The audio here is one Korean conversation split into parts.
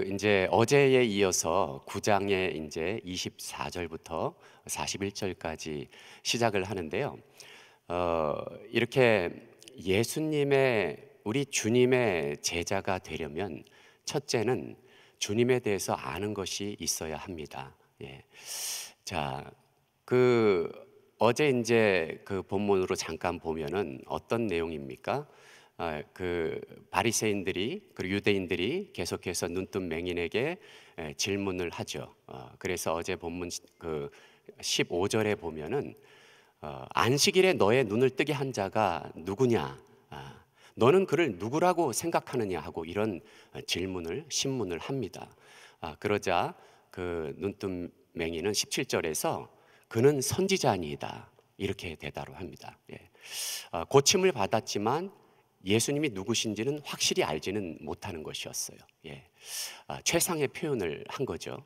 이제 어제에 이어서 9장의 이제 24절부터 41절까지 시작을 하는데요. 이렇게 예수님의 우리 주님의 제자가 되려면 첫째는 주님에 대해서 아는 것이 있어야 합니다. 예. 자, 어제 이제 본문으로 잠깐 보면은 어떤 내용입니까? 바리새인들이 그리고 유대인들이 계속해서 눈뜬 맹인에게 질문을 하죠. 그래서 어제 본문 15절에 보면은 안식일에 너의 눈을 뜨게 한 자가 누구냐? 너는 그를 누구라고 생각하느냐 하고 이런 신문을 합니다. 그러자 눈뜬 맹인은 17절에서 그는 선지자니이다 이렇게 대답을 합니다. 고침을 받았지만 예수님이 누구신지는 확실히 알지는 못하는 것이었어요. 최상의 표현을 한 거죠.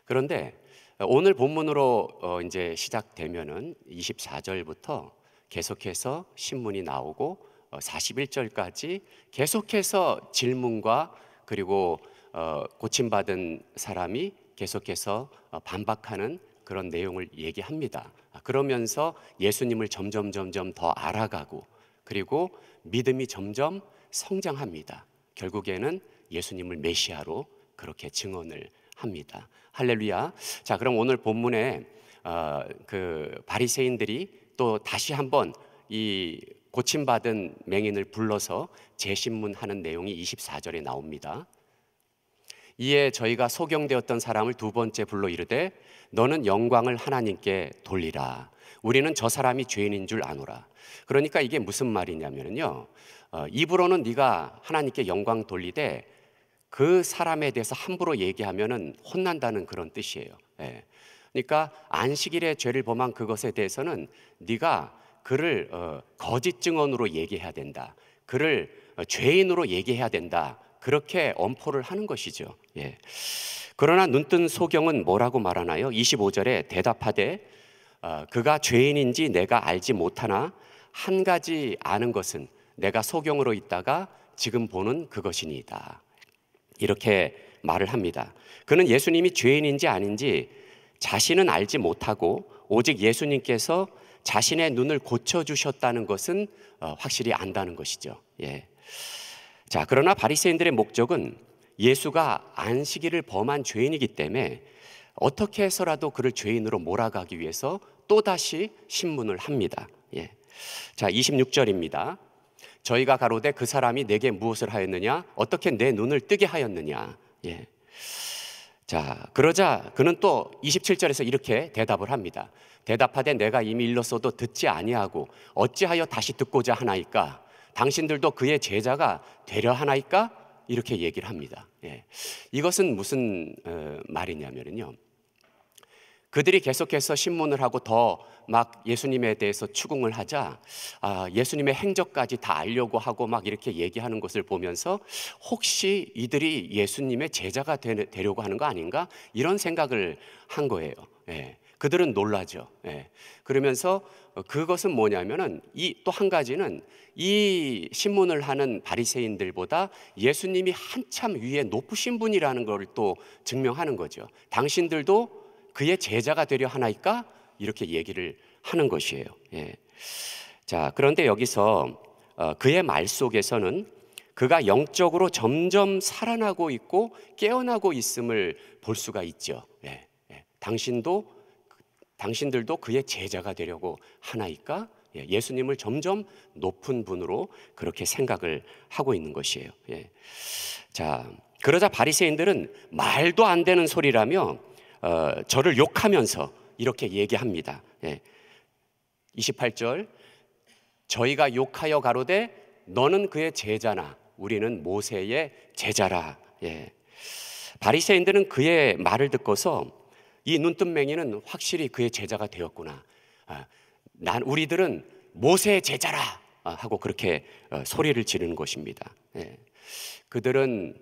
그런데 오늘 본문으로 이제 시작되면은 24절부터 계속해서 신문이 나오고 41절까지 계속해서 질문과 그리고 고침받은 사람이 계속해서 반박하는 그런 내용을 얘기합니다. 그러면서 예수님을 점점 더 알아가고 그리고 믿음이 점점 성장합니다. 결국에는 예수님을 메시아로 그렇게 증언을 합니다. 할렐루야. 자, 그럼 오늘 본문에 바리새인들이 또 다시 한번 이 고침받은 맹인을 불러서 재신문하는 내용이 24절에 나옵니다. 이에 저희가 소경되었던 사람을 두 번째 불러 이르되 너는 영광을 하나님께 돌리라. 우리는 저 사람이 죄인인 줄 아노라. 그러니까 이게 무슨 말이냐면요, 입으로는 네가 하나님께 영광 돌리되 그 사람에 대해서 함부로 얘기하면은 혼난다는 그런 뜻이에요. 그러니까 안식일에 죄를 범한 그것에 대해서는 네가 그를 거짓 증언으로 얘기해야 된다. 그를 죄인으로 얘기해야 된다. 그렇게 엄포를 하는 것이죠. 그러나 눈뜬 소경은 뭐라고 말하나요? 25절에 대답하되 그가 죄인인지 내가 알지 못하나 한 가지 아는 것은 내가 소경으로 있다가 지금 보는 그것이니이다. 이렇게 말을 합니다. 그는 예수님이 죄인인지 아닌지 자신은 알지 못하고 오직 예수님께서 자신의 눈을 고쳐주셨다는 것은 확실히 안다는 것이죠. 자, 그러나 바리새인들의 목적은 예수가 안식일을 범한 죄인이기 때문에 어떻게 해서라도 그를 죄인으로 몰아가기 위해서 또다시 신문을 합니다. 자, 26절입니다. 저희가 가로되 그 사람이 내게 무엇을 하였느냐? 어떻게 내 눈을 뜨게 하였느냐? 자, 그러자 그는 또 27절에서 이렇게 대답을 합니다. 대답하되 내가 이미 일렀어도 듣지 아니하고 어찌하여 다시 듣고자 하나이까? 당신들도 그의 제자가 되려 하나이까? 이렇게 얘기를 합니다. 이것은 무슨 말이냐면요, 그들이 계속해서 신문을 하고 더 막 예수님에 대해서 추궁을 하자 예수님의 행적까지 다 알려고 하고 막 이렇게 얘기하는 것을 보면서 혹시 이들이 예수님의 제자가 되려고 하는 거 아닌가? 이런 생각을 한 거예요. 그들은 놀라죠. 그러면서 그것은 뭐냐면은 또 한 가지는 이 신문을 하는 바리새인들보다 예수님이 한참 위에 높으신 분이라는 걸 또 증명하는 거죠. 당신들도 그의 제자가 되려 하나이까? 이렇게 얘기를 하는 것이에요. 자, 그런데 여기서 그의 말 속에서는 그가 영적으로 점점 살아나고 있고 깨어나고 있음을 볼 수가 있죠. 당신들도 그의 제자가 되려고 하나이까? 예수님을 점점 높은 분으로 그렇게 생각을 하고 있는 것이에요. 자, 그러자 바리새인들은 말도 안 되는 소리라며 저를 욕하면서 이렇게 얘기합니다. 28절 저희가 욕하여 가로되 너는 그의 제자나 우리는 모세의 제자라. 바리새인들은 그의 말을 듣고서 이 눈뜬 맹인은 확실히 그의 제자가 되었구나. 우리들은 모세의 제자라 하고 그렇게 소리를 지르는 것입니다. 그들은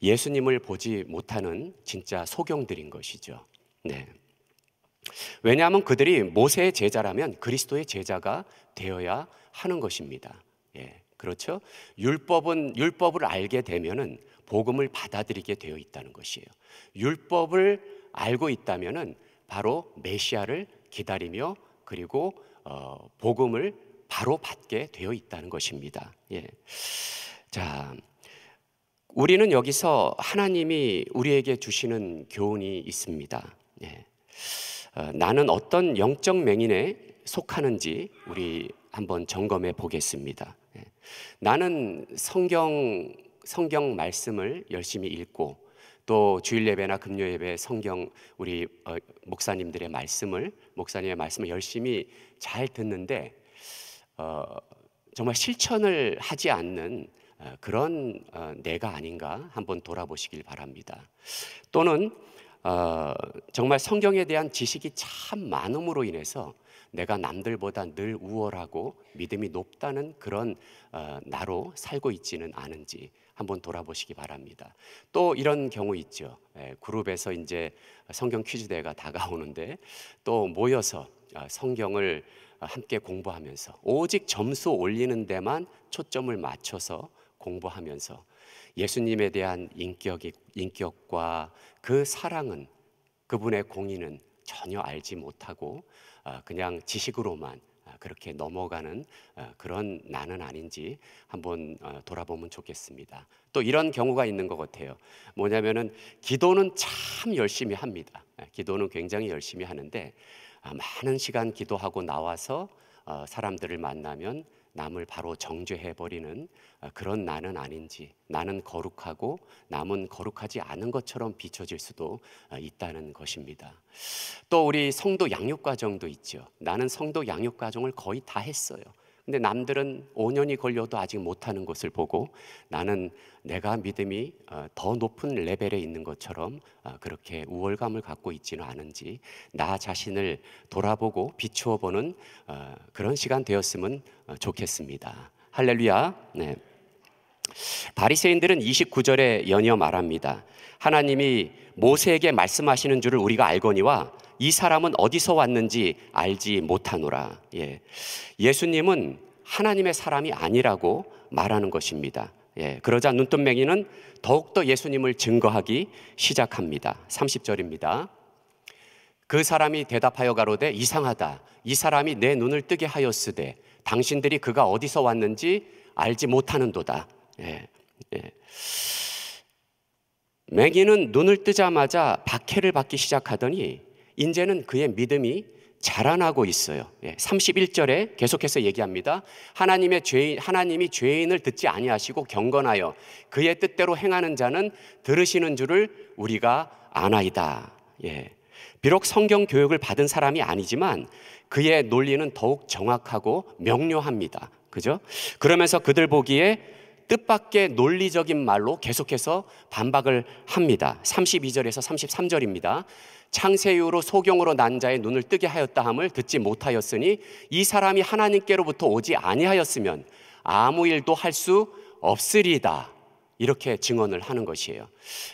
예수님을 보지 못하는 진짜 소경들인 것이죠. 왜냐하면 그들이 모세의 제자라면 그리스도의 제자가 되어야 하는 것입니다. 그렇죠? 율법을 알게 되면은 복음을 받아들이게 되어 있다는 것이에요. 율법을 알고 있다면은 바로 메시아를 기다리며 그리고 복음을 바로 받게 되어 있다는 것입니다. 예. 자, 우리는 여기서 하나님이 우리에게 주시는 교훈이 있습니다. 예. 나는 어떤 영적 맹인에 속하는지 우리 한번 점검해 보겠습니다. 예. 나는 성경 말씀을 열심히 읽고 또 주일 예배나 금요 예배 성경 우리 목사님의 말씀을 열심히 잘 듣는데 정말 실천을 하지 않는 그런 내가 아닌가 한번 돌아보시길 바랍니다. 또는 정말 성경에 대한 지식이 참 많음으로 인해서 내가 남들보다 늘 우월하고 믿음이 높다는 그런 나로 살고 있지는 않은지 한번 돌아보시기 바랍니다. 또 이런 경우 있죠. 그룹에서 이제 성경 퀴즈 대회가 다가오는데 또 모여서 성경을 함께 공부하면서 오직 점수 올리는 데만 초점을 맞춰서 공부하면서 예수님에 대한 인격과 그 사랑은, 그분의 공의는 전혀 알지 못하고 그냥 지식으로만 그렇게 넘어가는 그런 나는 아닌지 한번 돌아보면 좋겠습니다. 또 이런 경우가 있는 것 같아요. 뭐냐면은 기도는 참 열심히 합니다. 기도는 굉장히 열심히 하는데 많은 시간 기도하고 나와서 사람들을 만나면 남을 바로 정죄해버리는 그런 나는 아닌지, 나는 거룩하고 남은 거룩하지 않은 것처럼 비춰질 수도 있다는 것입니다. 또 우리 성도 양육 과정도 있죠. 나는 성도 양육 과정을 거의 다 했어요. 근데 남들은 5년이 걸려도 아직 못하는 것을 보고 나는 내가 믿음이 더 높은 레벨에 있는 것처럼 그렇게 우월감을 갖고 있지는 않은지 나 자신을 돌아보고 비추어 보는 그런 시간 되었으면 좋겠습니다. 할렐루야. 네. 바리새인들은 29절에 연이어 말합니다. 하나님이 모세에게 말씀하시는 줄을 우리가 알거니와 이 사람은 어디서 왔는지 알지 못하노라. 예. 예수님은 하나님의 사람이 아니라고 말하는 것입니다. 예. 그러자 눈뜬맹이는 더욱더 예수님을 증거하기 시작합니다. 30절입니다. 그 사람이 대답하여 가로되 이상하다. 이 사람이 내 눈을 뜨게 하였으되 당신들이 그가 어디서 왔는지 알지 못하는도다. 예. 예. 맹인은 눈을 뜨자마자 박해를 받기 시작하더니 이제는 그의 믿음이 자라나고 있어요. 31절에 계속해서 얘기합니다. 하나님이 죄인을 듣지 아니하시고 경건하여 그의 뜻대로 행하는 자는 들으시는 줄을 우리가 아나이다. 예. 비록 성경 교육을 받은 사람이 아니지만 그의 논리는 더욱 정확하고 명료합니다. 그죠? 그러면서 그들 보기에 뜻밖의 논리적인 말로 계속해서 반박을 합니다. 32절에서 33절입니다. 창세 이후로 소경으로 난 자의 눈을 뜨게 하였다 함을 듣지 못하였으니 이 사람이 하나님께로부터 오지 아니하였으면 아무 일도 할 수 없으리이다. 이렇게 증언을 하는 것이에요.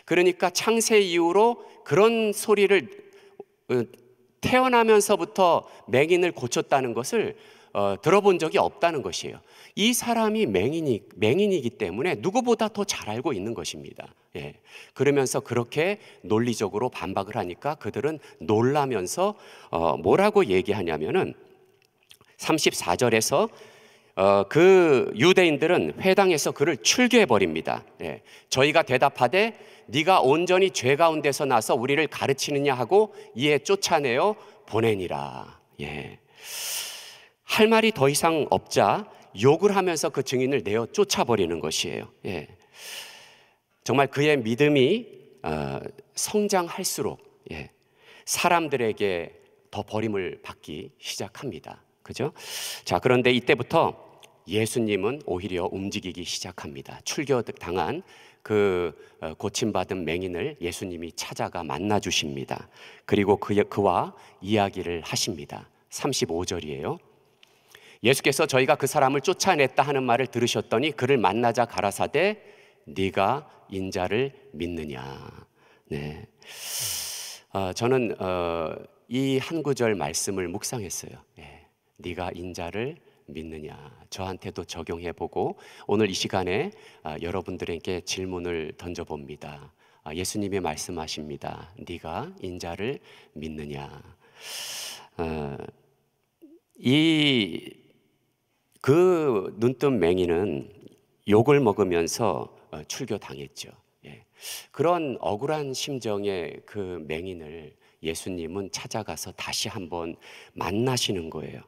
그러니까 창세 이후로 그런 소리를 태어나면서부터 맹인을 고쳤다는 것을 들어본 적이 없다는 것이에요. 이 사람이 맹인이기 때문에 누구보다 더 잘 알고 있는 것입니다. 예. 그러면서 그렇게 논리적으로 반박을 하니까 그들은 놀라면서 뭐라고 얘기하냐면은 34절에서 그 유대인들은 회당에서 그를 출교해 버립니다. 예. 저희가 대답하되 네가 온전히 죄 가운데서 나서 우리를 가르치느냐 하고 이에 쫓아내어 보내니라. 예. 할 말이 더 이상 없자 욕을 하면서 그 증인을 내어 쫓아버리는 것이에요. 예. 정말 그의 믿음이 성장할수록 사람들에게 더 버림을 받기 시작합니다. 그죠? 자, 그런데 이때부터 예수님은 오히려 움직이기 시작합니다. 출교당한 그 고침받은 맹인을 예수님이 찾아가 만나 주십니다. 그리고 그와 이야기를 하십니다. 35절이에요. 예수께서 저희가 그 사람을 쫓아냈다 하는 말을 들으셨더니 그를 만나자 가라사대 네가 인자를 믿느냐. 네. 저는 이 한 구절 말씀을 묵상했어요. 네가 인자를 믿느냐? 저한테도 적용해보고 오늘 이 시간에 여러분들에게 질문을 던져봅니다. 예수님이 말씀하십니다. 네가 인자를 믿느냐? 그 눈뜬 맹인은 욕을 먹으면서 출교당했죠. 그런 억울한 심정의 그 맹인을 예수님은 찾아가서 다시 한번 만나시는 거예요.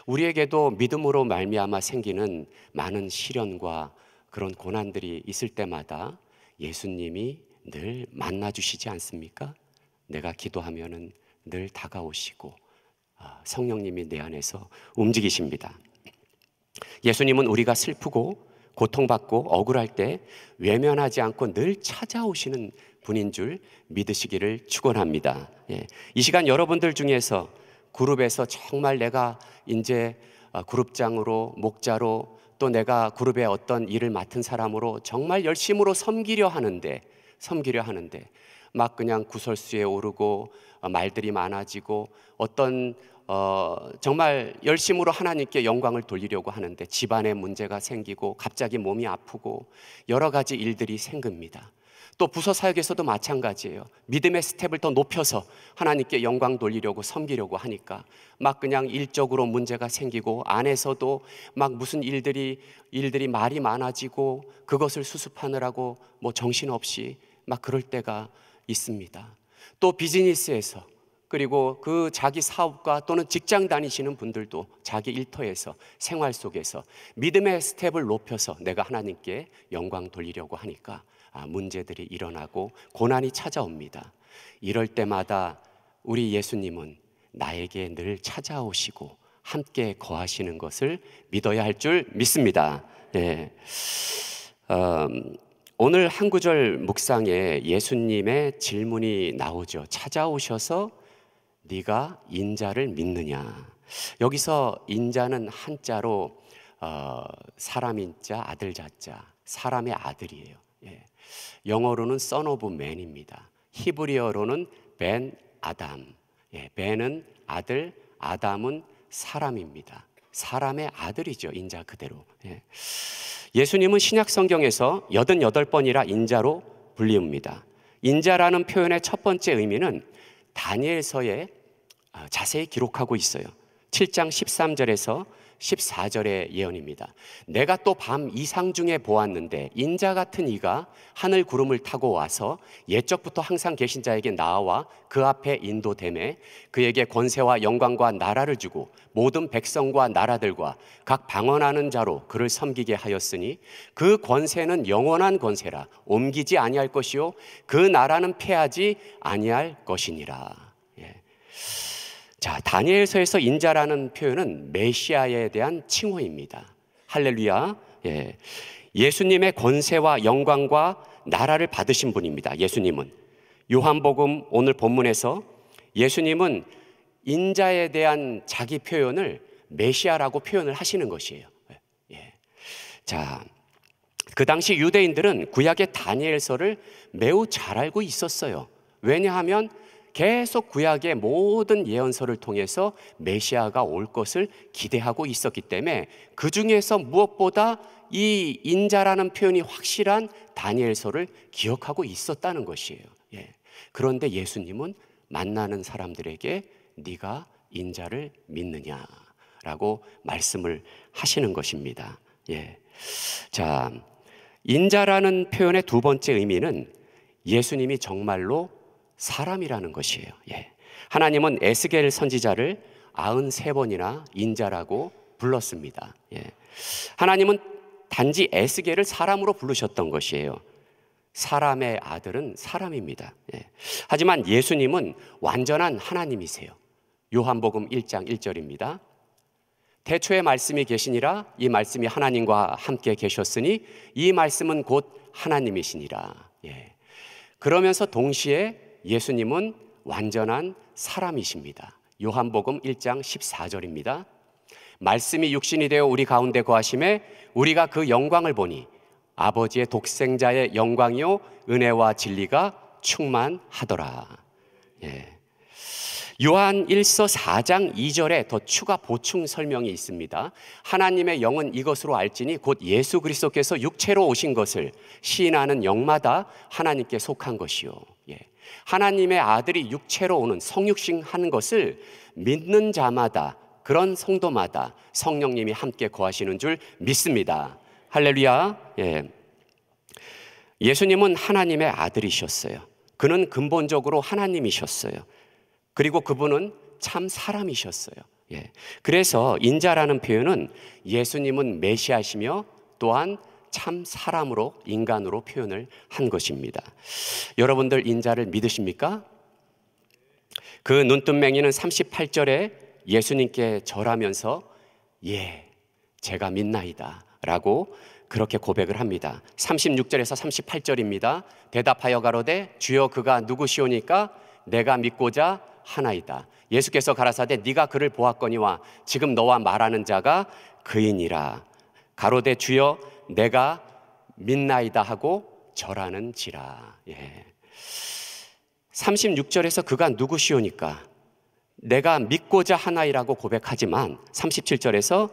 우리에게도 믿음으로 말미암아 생기는 많은 시련과 그런 고난들이 있을 때마다 예수님이 늘 만나주시지 않습니까? 내가 기도하면은 늘 다가오시고 성령님이 내 안에서 움직이십니다. 예수님은 우리가 슬프고 고통받고 억울할 때 외면하지 않고 늘 찾아오시는 분인 줄 믿으시기를 축원합니다. 이 시간 여러분들 중에서 그룹에서 정말 내가 이제 그룹장으로 목자로 또 내가 그룹의 어떤 일을 맡은 사람으로 정말 열심으로 섬기려 하는데 막 그냥 구설수에 오르고 말들이 많아지고 어떤 정말 열심으로 하나님께 영광을 돌리려고 하는데 집안에 문제가 생기고 갑자기 몸이 아프고 여러 가지 일들이 생깁니다. 또 부서 사역에서도 마찬가지예요. 믿음의 스텝을 더 높여서 하나님께 영광 돌리려고 섬기려고 하니까 막 그냥 일적으로 문제가 생기고 안에서도 막 무슨 일들이 말이 많아지고 그것을 수습하느라고 뭐 정신없이 막 그럴 때가 있습니다. 또 비즈니스에서 그리고 그 자기 사업과 또는 직장 다니시는 분들도 자기 일터에서 생활 속에서 믿음의 스텝을 높여서 내가 하나님께 영광 돌리려고 하니까 문제들이 일어나고 고난이 찾아옵니다. 이럴 때마다 우리 예수님은 나에게 늘 찾아오시고 함께 거하시는 것을 믿어야 할 줄 믿습니다. 오늘 한 구절 묵상에 예수님의 질문이 나오죠. 찾아오셔서 네가 인자를 믿느냐? 여기서 인자는 한자로 사람 인자, 아들 자자, 사람의 아들이에요. 영어로는 son of man입니다. 히브리어로는 벤 아담. 벤은 아들, 아담은 사람입니다. 사람의 아들이죠. 인자 그대로. 예수님은 신약 성경에서 88번이라 인자로 불리웁니다. 인자라는 표현의 첫 번째 의미는 다니엘서에 자세히 기록하고 있어요. 7장 13절에서 14절의 예언입니다. 내가 또 밤 이상 중에 보았는데 인자 같은 이가 하늘 구름을 타고 와서 옛적부터 항상 계신 자에게 나와 그 앞에 인도되매 그에게 권세와 영광과 나라를 주고 모든 백성과 나라들과 각 방언하는 자로 그를 섬기게 하였으니 그 권세는 영원한 권세라 옮기지 아니할 것이요 그 나라는 패하지 아니할 것이니라. 자, 다니엘서에서 인자라는 표현은 메시아에 대한 칭호입니다. 할렐루야. 예수님의 권세와 영광과 나라를 받으신 분입니다. 예수님은 요한복음 오늘 본문에서 예수님은 인자에 대한 자기 표현을 메시아라고 표현을 하시는 것이에요. 자, 그 당시 유대인들은 구약의 다니엘서를 매우 잘 알고 있었어요. 왜냐하면 계속 구약의 모든 예언서를 통해서 메시아가 올 것을 기대하고 있었기 때문에 그 중에서 무엇보다 이 인자라는 표현이 확실한 다니엘서를 기억하고 있었다는 것이에요. 그런데 예수님은 만나는 사람들에게 네가 인자를 믿느냐라고 말씀을 하시는 것입니다. 자, 인자라는 표현의 두 번째 의미는 예수님이 정말로 사람이라는 것이에요. 하나님은 에스겔 선지자를 93번이나 인자라고 불렀습니다. 하나님은 단지 에스겔을 사람으로 부르셨던 것이에요. 사람의 아들은 사람입니다. 하지만 예수님은 완전한 하나님이세요. 요한복음 1장 1절입니다. 태초에 말씀이 계시니라 이 말씀이 하나님과 함께 계셨으니 이 말씀은 곧 하나님이시니라. 그러면서 동시에 예수님은 완전한 사람이십니다. 요한복음 1장 14절입니다. 말씀이 육신이 되어 우리 가운데 거하심에 우리가 그 영광을 보니 아버지의 독생자의 영광이요 은혜와 진리가 충만하더라. 요한 1서 4장 2절에 더 추가 보충 설명이 있습니다. 하나님의 영은 이것으로 알지니 곧 예수 그리스도께서 육체로 오신 것을 시인하는 영마다 하나님께 속한 것이요. 예. 하나님의 아들이 육체로 오는 성육신하는 것을 믿는 자마다, 그런 성도마다 성령님이 함께 거하시는 줄 믿습니다. 할렐루야. 예. 예수님은 하나님의 아들이셨어요. 그는 근본적으로 하나님이셨어요. 그리고 그분은 참 사람이셨어요. 예. 그래서 인자라는 표현은 예수님은 메시아시며 또한 참 사람으로, 인간으로 표현을 한 것입니다. 여러분들 인자를 믿으십니까? 그 눈뜬맹이는 38절에 예수님께 절하면서 예, 제가 믿나이다 라고 그렇게 고백을 합니다. 36절에서 38절입니다. 대답하여 가로되 주여 그가 누구시오니까 내가 믿고자 하나이다. 예수께서 가라사대 네가 그를 보았거니와 지금 너와 말하는 자가 그이니라. 가로되 주여 내가 믿나이다 하고 절하는지라. 예. 36절에서 그가 누구시오니까 내가 믿고자 하나이라고 고백하지만 37절에서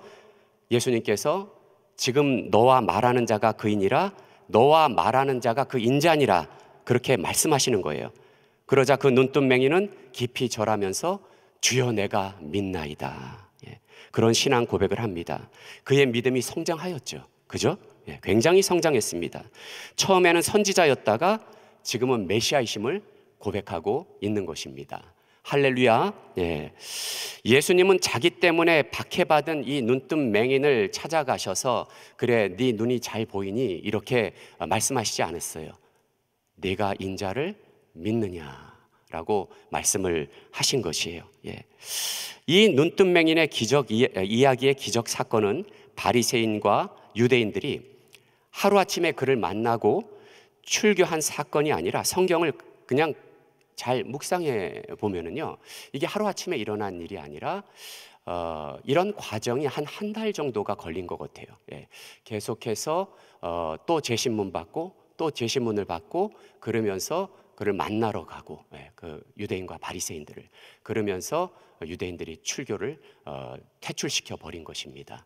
예수님께서 지금 너와 말하는 자가 그이니라, 너와 말하는 자가 그 인자니라 그렇게 말씀하시는 거예요. 그러자 그 눈뜬맹이는 깊이 절하면서 주여 내가 믿나이다. 예, 그런 신앙 고백을 합니다. 그의 믿음이 성장하였죠. 그죠? 예, 굉장히 성장했습니다. 처음에는 선지자였다가 지금은 메시아이심을 고백하고 있는 것입니다. 할렐루야. 예. 예수님은 자기 때문에 박해받은 이 눈뜬맹인을 찾아가셔서 그래 네 눈이 잘 보이니 이렇게 말씀하시지 않았어요. 네가 인자를 믿느냐라고 말씀을 하신 것이에요. 예. 이 눈뜬맹인의 기적 이야기의 기적 사건은 바리새인과 유대인들이 하루아침에 그를 만나고 출교한 사건이 아니라 성경을 그냥 잘 묵상해 보면은요, 이게 하루아침에 일어난 일이 아니라 이런 과정이 한 달 정도가 걸린 것 같아요. 예. 계속해서 또 재신문 받고 또 재신문을 받고 그러면서 그를 만나러 가고, 예, 그 유대인과 바리새인들을 그러면서 유대인들이 출교를 퇴출시켜 버린 것입니다.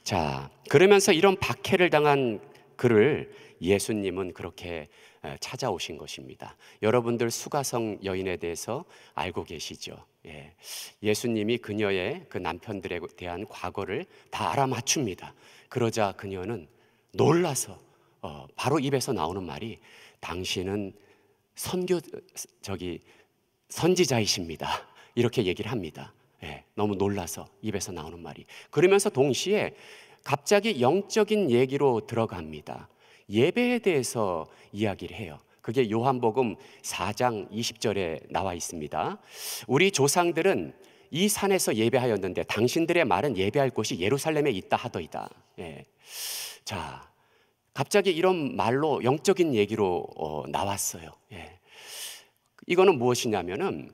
자, 그러면서 이런 박해를 당한 그를 예수님은 그렇게 찾아오신 것입니다. 여러분들 수가성 여인에 대해서 알고 계시죠? 예. 예수님이 그녀의 그 남편들에 대한 과거를 다 알아맞춥니다. 그러자 그녀는 놀라서 바로 입에서 나오는 말이 당신은 선지자이십니다. 이렇게 얘기를 합니다. 예. 너무 놀라서 입에서 나오는 말이. 그러면서 동시에 갑자기 영적인 얘기로 들어갑니다. 예배에 대해서 이야기를 해요. 그게 요한복음 4장 20절에 나와 있습니다. 우리 조상들은 이 산에서 예배하였는데 당신들의 말은 예배할 곳이 예루살렘에 있다 하더이다. 예. 자, 갑자기 이런 말로 영적인 얘기로 나왔어요. 예. 이거는 무엇이냐면은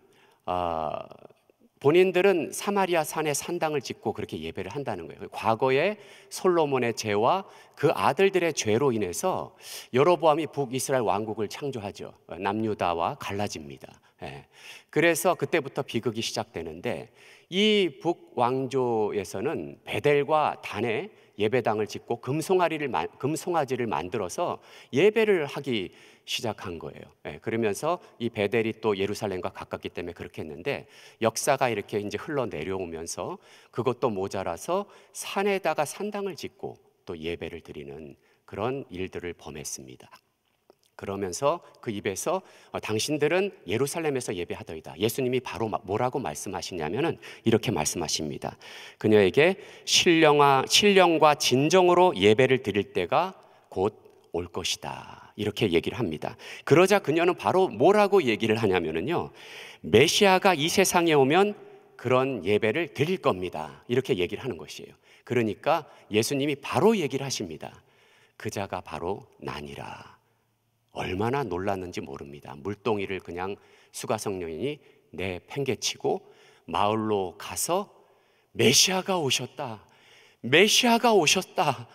본인들은 사마리아 산에 산당을 짓고 그렇게 예배를 한다는 거예요. 과거에 솔로몬의 죄와 그 아들들의 죄로 인해서 여로보암이 북이스라엘 왕국을 창조하죠. 남유다와 갈라집니다. 예. 그래서 그때부터 비극이 시작되는데 이 북왕조에서는 베델과 단에 예배당을 짓고 금송아지를 만들어서 예배를 하기 시작한 거예요. 예, 그러면서 이 베델이 또 예루살렘과 가깝기 때문에 그렇게 했는데 역사가 이렇게 이제 흘러내려오면서 그것도 모자라서 산에다가 산당을 짓고 또 예배를 드리는 그런 일들을 범했습니다. 그러면서 그 입에서 당신들은 예루살렘에서 예배하더이다. 예수님이 바로 뭐라고 말씀하시냐면은 이렇게 말씀하십니다. 그녀에게 신령과 진정으로 예배를 드릴 때가 곧 올 것이다. 이렇게 얘기를 합니다. 그러자 그녀는 바로 뭐라고 얘기를 하냐면은요, 메시아가 이 세상에 오면 그런 예배를 드릴 겁니다. 이렇게 얘기를 하는 것이에요. 그러니까 예수님이 바로 얘기를 하십니다. 그자가 바로 나니라. 얼마나 놀랐는지 모릅니다. 물동이를 그냥 수가성 여인이 내팽개치고 마을로 가서 메시아가 오셨다. 메시아가 오셨다.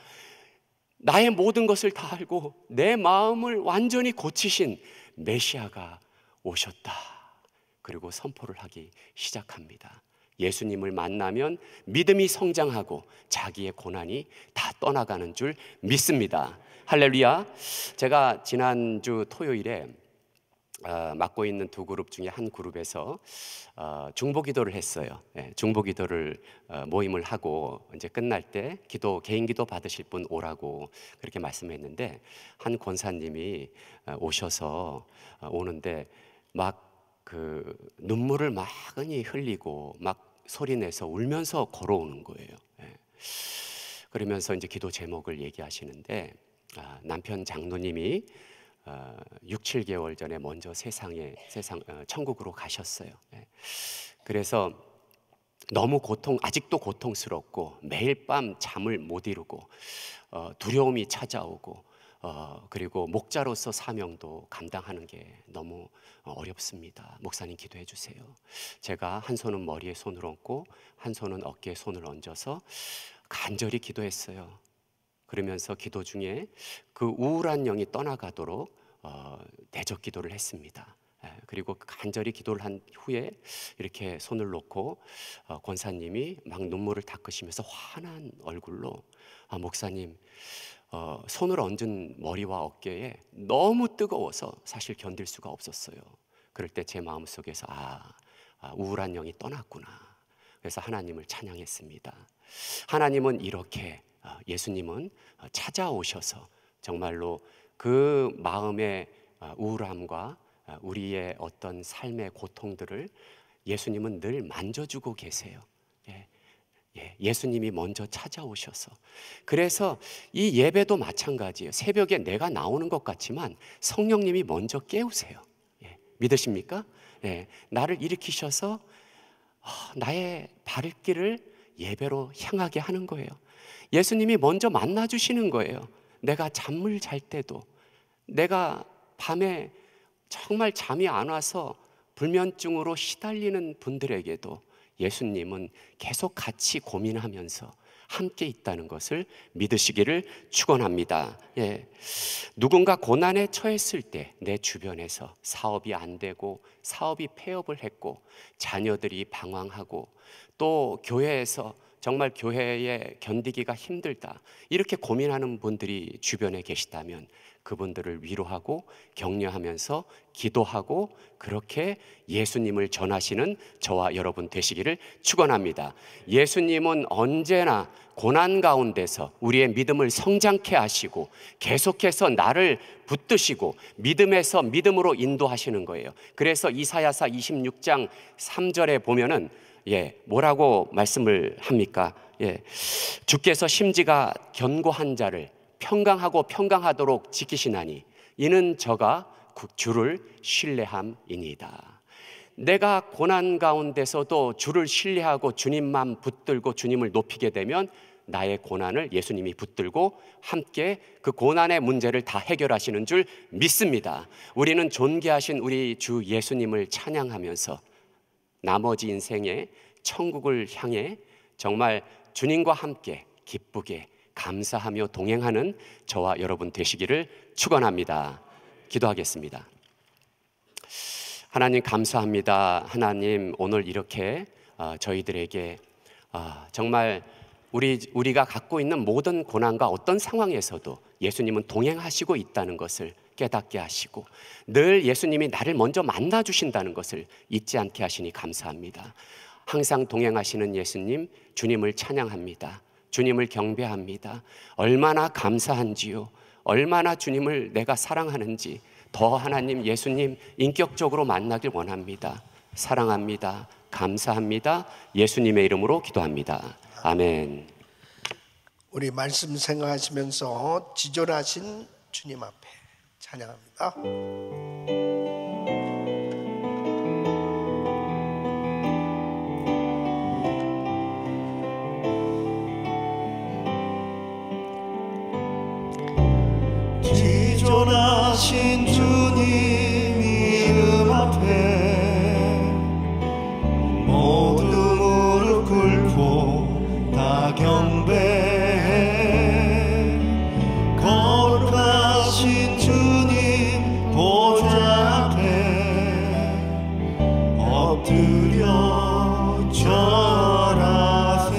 나의 모든 것을 다 알고 내 마음을 완전히 고치신 메시아가 오셨다. 그리고 선포를 하기 시작합니다. 예수님을 만나면 믿음이 성장하고 자기의 고난이 다 떠나가는 줄 믿습니다. 할렐루야. 제가 지난주 토요일에 맡고 있는 두 그룹 중에 한 그룹에서 중보기도를 했어요. 중보기도를 모임을 하고 이제 끝날 때 개인 기도 받으실 분 오라고 그렇게 말씀했는데, 한 권사님이 오셔서 오는데 막 그 눈물을 많이 흘리고 막 소리내서 울면서 걸어오는 거예요. 그러면서 이제 기도 제목을 얘기하시는데, 남편 장로님이 6, 7개월 전에 먼저 천국으로 가셨어요. 그래서 너무 아직도 고통스럽고 매일 밤 잠을 못 이루고 두려움이 찾아오고 그리고 목자로서 사명도 감당하는 게 너무 어렵습니다. 목사님 기도해 주세요. 제가 한 손은 머리에 손을 얹고 한 손은 어깨에 손을 얹어서 간절히 기도했어요. 그러면서 기도 중에 그 우울한 영이 떠나가도록 대적 기도를 했습니다. 그리고 간절히 기도를 한 후에 이렇게 손을 놓고 권사님이 막 눈물을 닦으시면서 환한 얼굴로 목사님, 손을 얹은 머리와 어깨에 너무 뜨거워서 사실 견딜 수가 없었어요. 그럴 때 제 마음속에서 우울한 영이 떠났구나. 그래서 하나님을 찬양했습니다. 하나님은 이렇게, 예수님은 찾아오셔서 정말로 그 마음의 우울함과 우리의 어떤 삶의 고통들을 예수님은 늘 만져주고 계세요. 예수님이 먼저 찾아오셔서. 그래서 이 예배도 마찬가지예요. 새벽에 내가 나오는 것 같지만 성령님이 먼저 깨우세요. 믿으십니까? 나를 일으키셔서 나의 발길을 예배로 향하게 하는 거예요. 예수님이 먼저 만나주시는 거예요. 내가 잠을 잘 때도, 내가 밤에 정말 잠이 안 와서 불면증으로 시달리는 분들에게도 예수님은 계속 같이 고민하면서 함께 있다는 것을 믿으시기를 축원합니다. 누군가 고난에 처했을 때 내 주변에서 사업이 안 되고 사업이 폐업을 했고 자녀들이 방황하고 또 교회에서 정말 교회에 견디기가 힘들다, 이렇게 고민하는 분들이 주변에 계시다면 그분들을 위로하고 격려하면서 기도하고 그렇게 예수님을 전하시는 저와 여러분 되시기를 축원합니다. 예수님은 언제나 고난 가운데서 우리의 믿음을 성장케 하시고 계속해서 나를 붙드시고 믿음에서 믿음으로 인도하시는 거예요. 그래서 이사야서 26장 3절에 보면은 뭐라고 말씀을 합니까? 주께서 심지가 견고한 자를 평강하고 평강하도록 지키시나니 이는 저가 주를 신뢰함이니이다. 내가 고난 가운데서도 주를 신뢰하고 주님만 붙들고 주님을 높이게 되면 나의 고난을 예수님이 붙들고 함께 그 고난의 문제를 다 해결하시는 줄 믿습니다. 우리는 존귀하신 우리 주 예수님을 찬양하면서 나머지 인생의 천국을 향해 정말 주님과 함께 기쁘게 감사하며 동행하는 저와 여러분 되시기를 축원합니다. 기도하겠습니다. 하나님 감사합니다. 하나님 오늘 이렇게 저희들에게 정말 우리가 갖고 있는 모든 고난과 어떤 상황에서도 예수님은 동행하시고 있다는 것을 깨닫게 하시고 늘 예수님이 나를 먼저 만나 주신다는 것을 잊지 않게 하시니 감사합니다. 항상 동행하시는 예수님, 주님을 찬양합니다. 주님을 경배합니다. 얼마나 감사한지요, 얼마나 주님을 내가 사랑하는지 더 하나님 예수님 인격적으로 만나길 원합니다. 사랑합니다. 감사합니다. 예수님의 이름으로 기도합니다. 아멘. 우리 말씀 생각하시면서 지존하신 주님 앞에 찬양합니다. 지존하신 주님 이름 앞에 모두 무릎 꿇고 다 경배해. 거룩하신 주님 보좌 앞에 엎드려 절하세.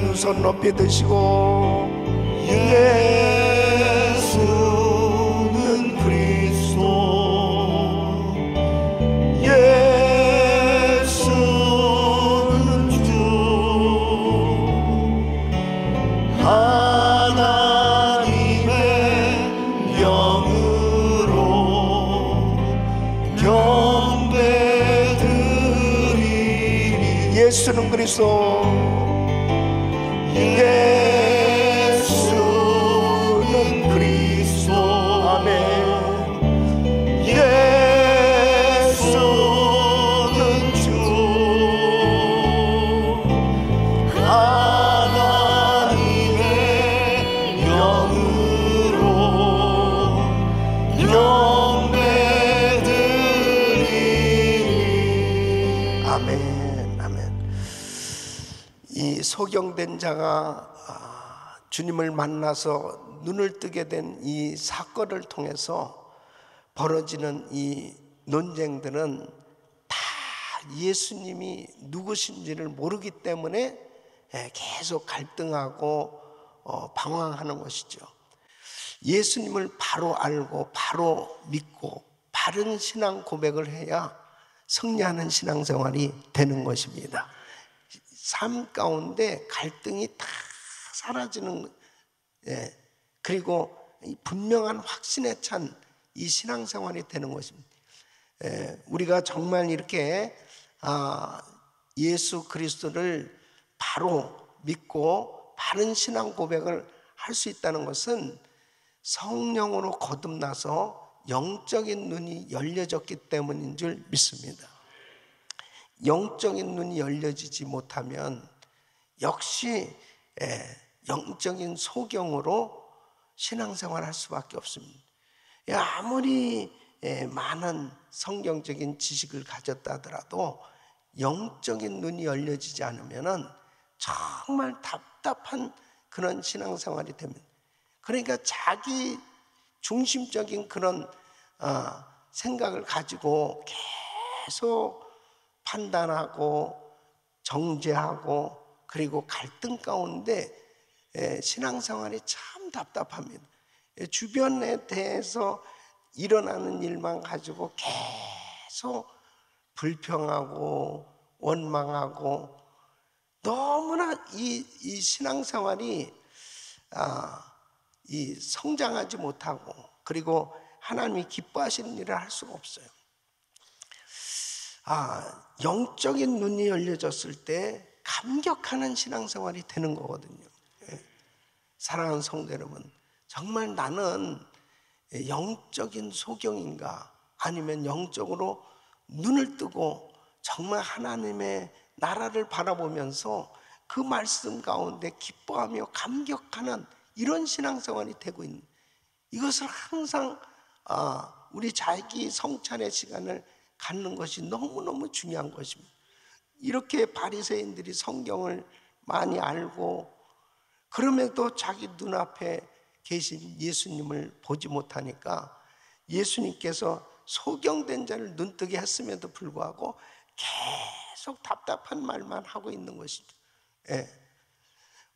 두 손 높이 드시고 예수는 그리스도, 예수는 주, 하나님의 영으로 경배드리니. 예수는 그리스도, 예수는 그리스도. 아멘. 예수는 주, 하나님의 영으로 경배드리니. 아멘, 아멘. 이 소경된 자가 주님을 만나서 눈을 뜨게 된 이 사건을 통해서 벌어지는 이 논쟁들은 다 예수님이 누구신지를 모르기 때문에 계속 갈등하고 방황하는 것이죠. 예수님을 바로 알고 바로 믿고 바른 신앙 고백을 해야 승리하는 신앙생활이 되는 것입니다. 삶 가운데 갈등이 다 사라지는, 그리고 분명한 확신에 찬 이 신앙생활이 되는 것입니다. 우리가 정말 이렇게 예수 그리스도를 바로 믿고 바른 신앙 고백을 할 수 있다는 것은 성령으로 거듭나서 영적인 눈이 열려졌기 때문인 줄 믿습니다. 영적인 눈이 열려지지 못하면 역시 영적인 소경으로 신앙생활을 할 수밖에 없습니다. 아무리 많은 성경적인 지식을 가졌다 하더라도 영적인 눈이 열려지지 않으면 정말 답답한 그런 신앙생활이 됩니다. 그러니까 자기 중심적인 그런 생각을 가지고 계속 판단하고 정죄하고 그리고 갈등 가운데 신앙생활이 참 답답합니다. 주변에 대해서 일어나는 일만 가지고 계속 불평하고 원망하고 너무나 이 신앙생활이 이 성장하지 못하고 그리고 하나님이 기뻐하시는 일을 할 수가 없어요. 영적인 눈이 열려졌을 때 감격하는 신앙생활이 되는 거거든요. 사랑하는 성도 여러분, 정말 나는 영적인 소경인가 아니면 영적으로 눈을 뜨고 정말 하나님의 나라를 바라보면서 그 말씀 가운데 기뻐하며 감격하는 이런 신앙생활이 되고 있는, 이것을 항상 우리 자기 성찰의 시간을 갖는 것이 너무너무 중요한 것입니다. 이렇게 바리새인들이 성경을 많이 알고 그럼에도 자기 눈앞에 계신 예수님을 보지 못하니까 예수님께서 소경된 자를 눈뜨게 했음에도 불구하고 계속 답답한 말만 하고 있는 것이죠.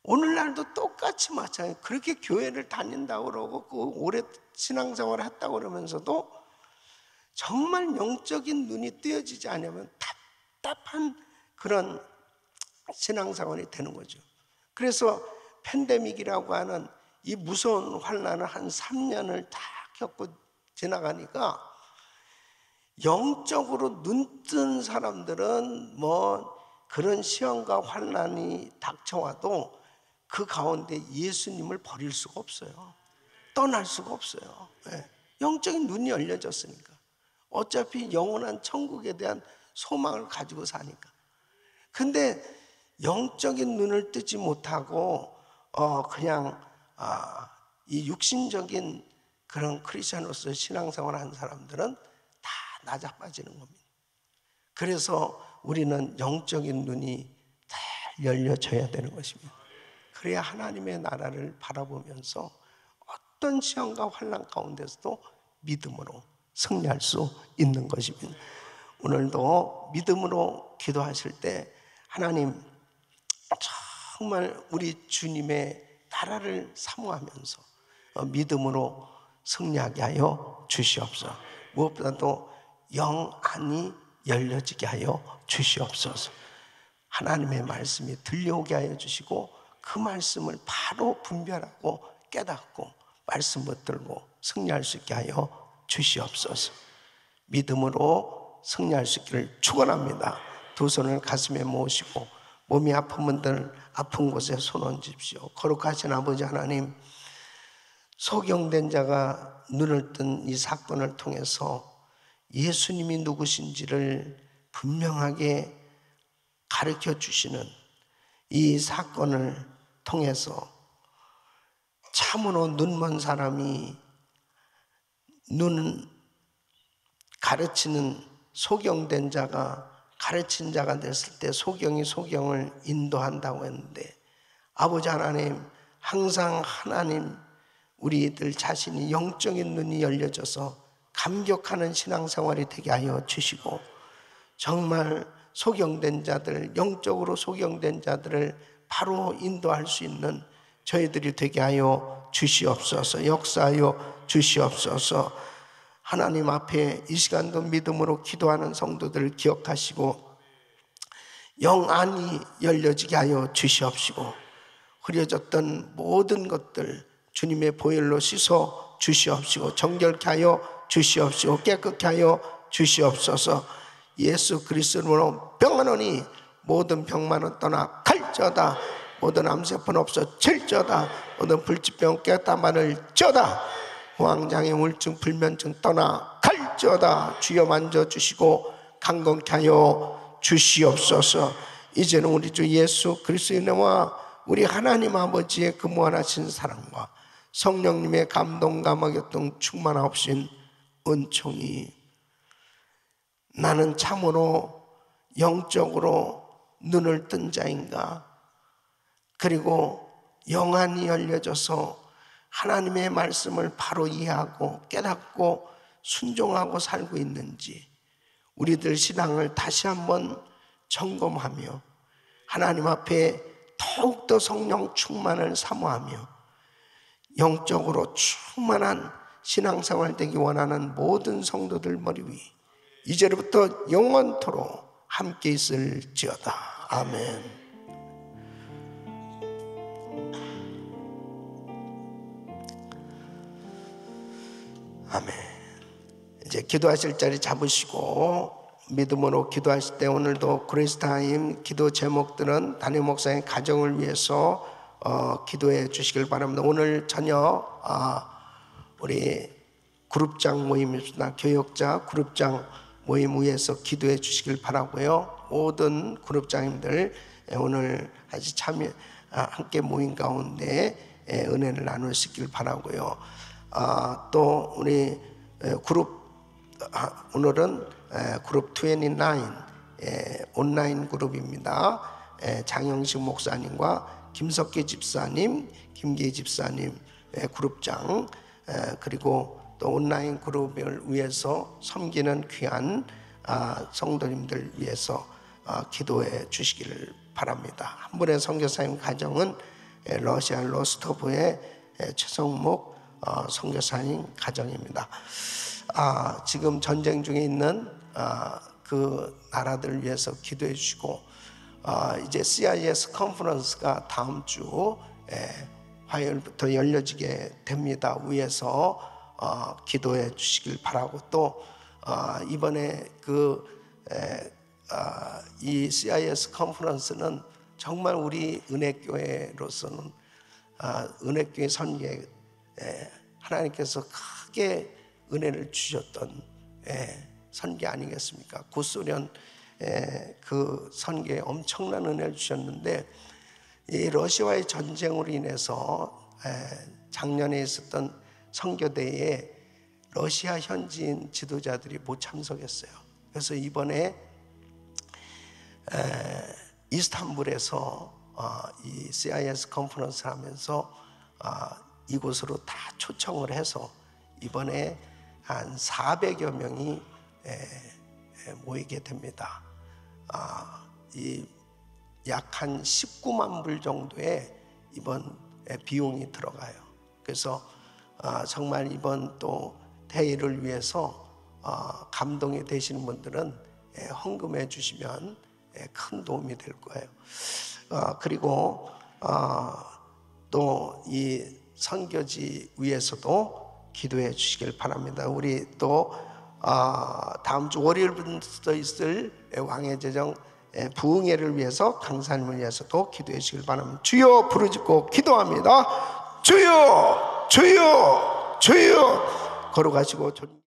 오늘날도 똑같이 마찬가지예요. 그렇게 교회를 다닌다고 그러고 그 오래 신앙생활을 했다고 그러면서도 정말 영적인 눈이 뜨여지지 않으면 답답한 그런 신앙생활이 되는 거죠. 그래서 팬데믹이라고 하는 이 무서운 환난을 한 3년을 다 겪고 지나가니까 영적으로 눈뜬 사람들은 뭐 그런 시험과 환난이 닥쳐와도 그 가운데 예수님을 버릴 수가 없어요. 떠날 수가 없어요. 영적인 눈이 열려졌으니까. 어차피 영원한 천국에 대한 소망을 가지고 사니까. 근데 영적인 눈을 뜨지 못하고 그냥 이 육신적인 그런 크리스천으로서 신앙생활을 하는 사람들은 다 낮아빠지는 겁니다. 그래서 우리는 영적인 눈이 다 열려져야 되는 것입니다. 그래야 하나님의 나라를 바라보면서 어떤 시험과 환난 가운데서도 믿음으로 승리할 수 있는 것입니다. 오늘도 믿음으로 기도하실 때 하나님 정말 우리 주님의 나라를 사모하면서 믿음으로 승리하게 하여 주시옵소서. 무엇보다도 영안이 열려지게 하여 주시옵소서. 하나님의 말씀이 들려오게 하여 주시고 그 말씀을 바로 분별하고 깨닫고 말씀 붙들고 승리할 수 있게 하여 주시옵소서. 믿음으로 승리할 수 있기를 축원합니다. 두 손을 가슴에 모으시고 몸이 아픈 분들 아픈 곳에 손 얹으십시오. 거룩하신 아버지 하나님, 소경된 자가 눈을 뜬 이 사건을 통해서 예수님이 누구신지를 분명하게 가르쳐 주시는 이 사건을 통해서 참으로 눈먼 사람이 눈 가르치는 소경된 자가 가르친 자가 됐을 때 소경이 소경을 인도한다고 했는데, 아버지 하나님, 항상 하나님 우리들 자신이 영적인 눈이 열려져서 감격하는 신앙생활이 되게 하여 주시고, 정말 소경된 자들, 영적으로 소경된 자들을 바로 인도할 수 있는 저희들이 되게 하여 주시옵소서. 역사하여 주시옵소서. 하나님 앞에 이 시간도 믿음으로 기도하는 성도들을 기억하시고 영안이 열려지게 하여 주시옵시고, 흐려졌던 모든 것들 주님의 보혈로 씻어 주시옵시고, 정결케 하여 주시옵시고, 깨끗게 하여 주시옵소서. 예수 그리스도로 병하노니 모든 병만은 떠나 갈지어다. 모든 암세포는 없어질지어다. 모든 불치병 깨끗함을지어다. 호황장애 우울증 불면증 떠나 갈지어다. 주여 만져주시고 강건케 하여 주시옵소서. 이제는 우리 주 예수 그리스도의 은혜와 우리 하나님 아버지의 그 무한하신 사랑과 성령님의 감동과 감화교통 충만하옵신 은총이, 나는 참으로 영적으로 눈을 뜬 자인가, 그리고 영안이 열려져서 하나님의 말씀을 바로 이해하고 깨닫고 순종하고 살고 있는지 우리들 신앙을 다시 한번 점검하며 하나님 앞에 더욱더 성령 충만을 사모하며 영적으로 충만한 신앙생활 되기 원하는 모든 성도들 머리 위 이제부터 영원토록 함께 있을지어다. 아멘. 아멘. 이제 기도하실 자리 잡으시고 믿음으로 기도하실 때 오늘도 그리스타임 기도 제목들은 담임 목사의 가정을 위해서 기도해 주시길 바랍니다. 오늘 저녁 우리 그룹장 모임입니다. 교역자 그룹장 모임 위해서 기도해 주시길 바라고요. 모든 그룹장님들 오늘 같이 함께 모인 가운데 은혜를 나눌 수 있길 바라고요. 또 우리 그룹 오늘은 그룹 29 온라인 그룹입니다. 장영식 목사님과 김석기 집사님, 김기희 집사님 그룹장, 그리고 또 온라인 그룹을 위해서 섬기는 귀한 성도님들 위해서 기도해 주시기를 바랍니다. 한 분의 선교사님 가정은 러시아 로스토브의 최성목 선교사님 가정입니다. 지금 전쟁 중에 있는 그 나라들을 위해서 기도해 주시고, 이제 CIS 컨퍼런스가 다음 주 화요일부터 열려지게 됩니다. 위해서 기도해 주시길 바라고, 또 이번에 이 CIS 컨퍼런스는 정말 우리 은혜교회로서는 은혜교회 선교에 하나님께서 크게 은혜를 주셨던 선교 아니겠습니까? 구소련 그 선교에 엄청난 은혜를 주셨는데, 이 러시아와의 전쟁으로 인해서 작년에 있었던 선교대회에 러시아 현지인 지도자들이 못 참석했어요. 그래서 이번에 이스탄불에서 이 CIS 컨퍼런스를 하면서 이곳으로 다 초청을 해서 이번에 한 400여 명이 모이게 됩니다. 이 약 한 19만 불 정도의 이번 비용이 들어가요. 그래서 정말 이번 또 대회를 위해서 감동이 되시는 분들은 헌금해 주시면 큰 도움이 될 거예요. 그리고 또 이 선교지 위해서도 기도해 주시길 바랍니다. 우리 또 다음 주 월요일부터 있을 왕의 제정 부흥회를 위해서 강사님을 위해서도 기도해 주시길 바랍니다. 주여 부르짖고 기도합니다. 주여 주여 주여 걸어가시고